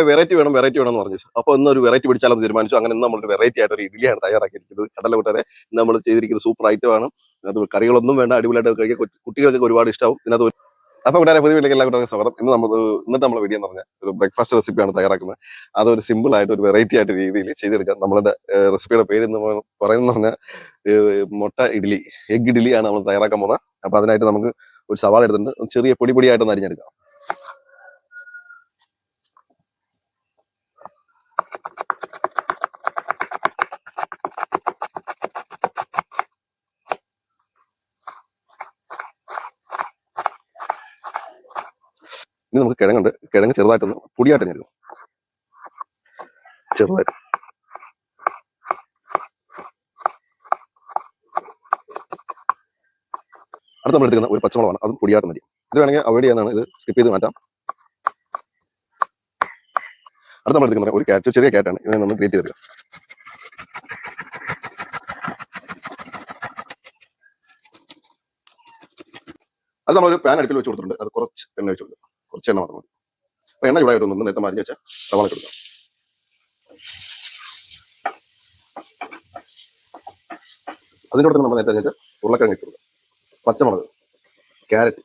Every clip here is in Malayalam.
വെറൈറ്റി വേണം എന്ന് പറഞ്ഞു. അപ്പോൾ ഇന്ന് ഒരു വെറൈറ്റി പിടിച്ചാലെന്ന് തീരുമാനിച്ചു. അങ്ങനെ ഇന്ന് നമ്മളൊരു വെറൈറ്റി ആയിട്ട് ഒരു ഇഡ്ഡലിയാണ് തയ്യാറാക്കിയിരിക്കുന്നത്. കടല കൂട്ടാതെ ഇന്ന് നമ്മൾ ചെയ്തിരിക്കുന്നത് സൂപ്പർ ഐറ്റമാണ്. അത് കറികളൊന്നും വേണ്ട, അടിപൊളിയായിട്ട് കഴിക്കാൻ കുട്ടികൾക്ക് ഒരുപാട് ഇഷ്ടമാവും. ഇതിനകത്ത് അപ്പോൾ കൂടാതെ പുതിയ വീട്ടിലേക്ക് എല്ലാവർക്കും സ്വാഗതം. ഇന്നത്തെ നമ്മുടെ വീഡിയോ എന്ന് പറഞ്ഞാൽ ഒരു ബ്രേക്ക്ഫാസ്റ്റ് റെസിപ്പിയാണ് തയ്യാറാക്കുന്നത്. അതൊരു സിമ്പിൾ ആയിട്ട് ഒരു വെറൈറ്റി ആയിട്ട് രീതിയിൽ ചെയ്തെടുക്കാം. നമ്മളുടെ റെസിപ്പിയുടെ പേര് എന്ന് പറയുന്നത് പറഞ്ഞാൽ മുട്ട ഇഡ്ഡലി, എഗ് ഇഡ്ഡലിയാണ് നമ്മൾ തയ്യാറാക്കാൻ പോകുന്നത്. അപ്പോൾ അതിനായിട്ട് നമുക്ക് ഒരു സവാള എടുത്തിട്ടുണ്ട്, ചെറിയ പൊടിയായിട്ടൊന്ന് അരിഞ്ഞെടുക്കാം. ഇനി നമുക്ക് കിഴങ്ങ് ചെറുതായിട്ടൊന്ന് പൊടിയായിട്ട് അരിഞ്ഞെടുക്കും. ചെറുതായിട്ട് അടുത്ത് നമ്മൾ എടുക്കുന്ന ഒരു പച്ചമുളകാണ്, അതും പൊടിയായിട്ട് മതി. ഇത് വേണമെങ്കിൽ അവോയ്ഡ് ചെയ്യാനാണ്, ഇത് സ്കിപ്പ് ചെയ്ത് മാറ്റാം. അടുത്ത് നമ്മൾ എടുക്കുന്ന ഒരു ക്യാരറ്റ്, ചെറിയ ക്യാരറ്റാണ്. ഇതിനെ നമ്മൾ ഗ്രേറ്റ് ചെയ്തെടുക്കുക. അത് നമ്മളൊരു പാൻ അടുപ്പിൽ വെച്ച് കൊടുത്തിട്ടുണ്ട്. അത് കുറച്ച് എണ്ണ വെച്ച് കൊടുക്കുക, കുറച്ച് എണ്ണ മാത്രം മതി. അപ്പോൾ എണ്ണ ചൂടായിട്ട് ഒന്ന് നേരത്തെ മരിഞ്ഞ് വെച്ചാൽ സവാള ഇട്ട് കൊടുക്കുക. അതിൻ്റെ കൂടെ നമ്മൾ നേരത്തെ വെച്ചിട്ട് ഉരുളക്കിഴങ്ങ് ഇട്ട് കൊടുക്കുക, പച്ചമുളക്, ക്യാരറ്റ്,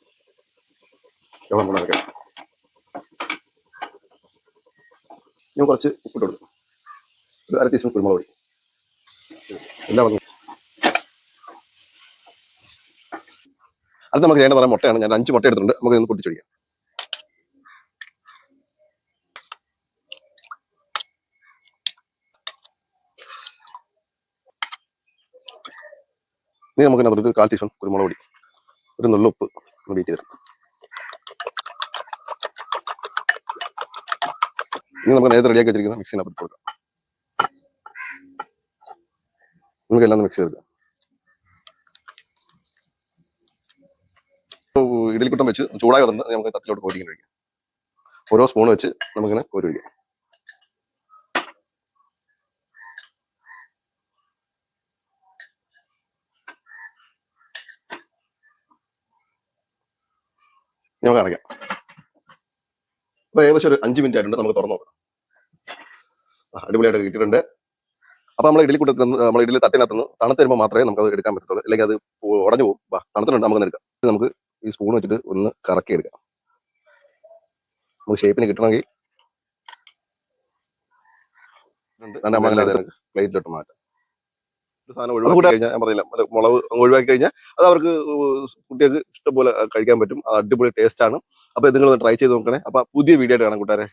ഇനി കുറച്ച് ഉപ്പിട്ട് കൊടുക്കും, ഒരു 1/2 ടീസ്പൂൺ കുരുമുളക് പൊടി, എല്ലാം വന്നു. അത് നമുക്ക് ചെയ്യേണ്ടത് പറയാൻ മുട്ടയാണ്. ഞാൻ 5 മുട്ട എടുത്തിട്ടുണ്ട്. നമുക്ക് ഇതൊന്ന് പൊട്ടിച്ചൊഴിക്കാം. ഇനി നമുക്ക് ഒരു 1/4 ടീസ്പൂൺ കുരുമുളക് പൊടി, ഒരു നുള്ളുപ്പ് ഒന്ന് ബീറ്റ് ചെയ്തെടുക്കാം. ഇനി നമുക്ക് നേരത്തെ റെഡിയാക്കി വെച്ചിരിക്കുന്ന മിക്സിനകത്ത് കൊടുക്കാം. നമുക്ക് എല്ലാം മിക്സ് ചെയ്തെടുക്കാം. ഇഡലിക്കുട്ടം വെച്ച് ചൂടായി വന്നിട്ട് നമുക്ക് തട്ടിലോട്ട് കോരി കഴിക്കാം. ഓരോ സ്പൂൺ വെച്ച് നമുക്കിങ്ങനെ കോരി കഴിക്കാം. നമുക്ക് അടയ്ക്കാം. അപ്പോൾ ഏകദേശം ഒരു 5 മിനിറ്റ് ആയിട്ടുണ്ട്. നമുക്ക് തുറന്നു നോക്കാം. അടിപൊളിയായിട്ട് കിട്ടിയിട്ടുണ്ട്. അപ്പോൾ നമ്മൾ ഇഡലി തട്ടിനകത്തുനിന്ന് തണുത്ത് വരുമ്പോൾ മാത്രമേ നമുക്കത് എടുക്കാൻ പറ്റത്തുള്ളൂ, അല്ലെങ്കിൽ അത് ഉടഞ്ഞു പോകും. തണുത്തിട്ടുണ്ട്, നമുക്ക് എടുക്കാം. നമുക്ക് ഈ സ്പൂൺ വെച്ചിട്ട് ഒന്ന് കറക്കി എടുക്കാം. നമുക്ക് ഷേപ്പിന് കിട്ടണമെങ്കിൽ പ്ലേറ്റിലോട്ട് മാറ്റാം. ഒരു സാധനം ഒഴിവാക്കി കഴിഞ്ഞാൽ ഞാൻ പറഞ്ഞില്ല, മുളക് ഒഴിവാക്കി കഴിഞ്ഞാൽ അത് അവർക്ക് കുട്ടികൾക്ക് ഇഷ്ടംപോലെ കഴിക്കാൻ പറ്റും. അത് അടിപൊളി ടേസ്റ്റ് ആണ്. അപ്പോൾ നിങ്ങൾ ട്രൈ ചെയ്ത് നോക്കണേ. അപ്പോൾ പുതിയ വീഡിയോ ആയിട്ട് കാണാം കൂട്ടുകാരെ.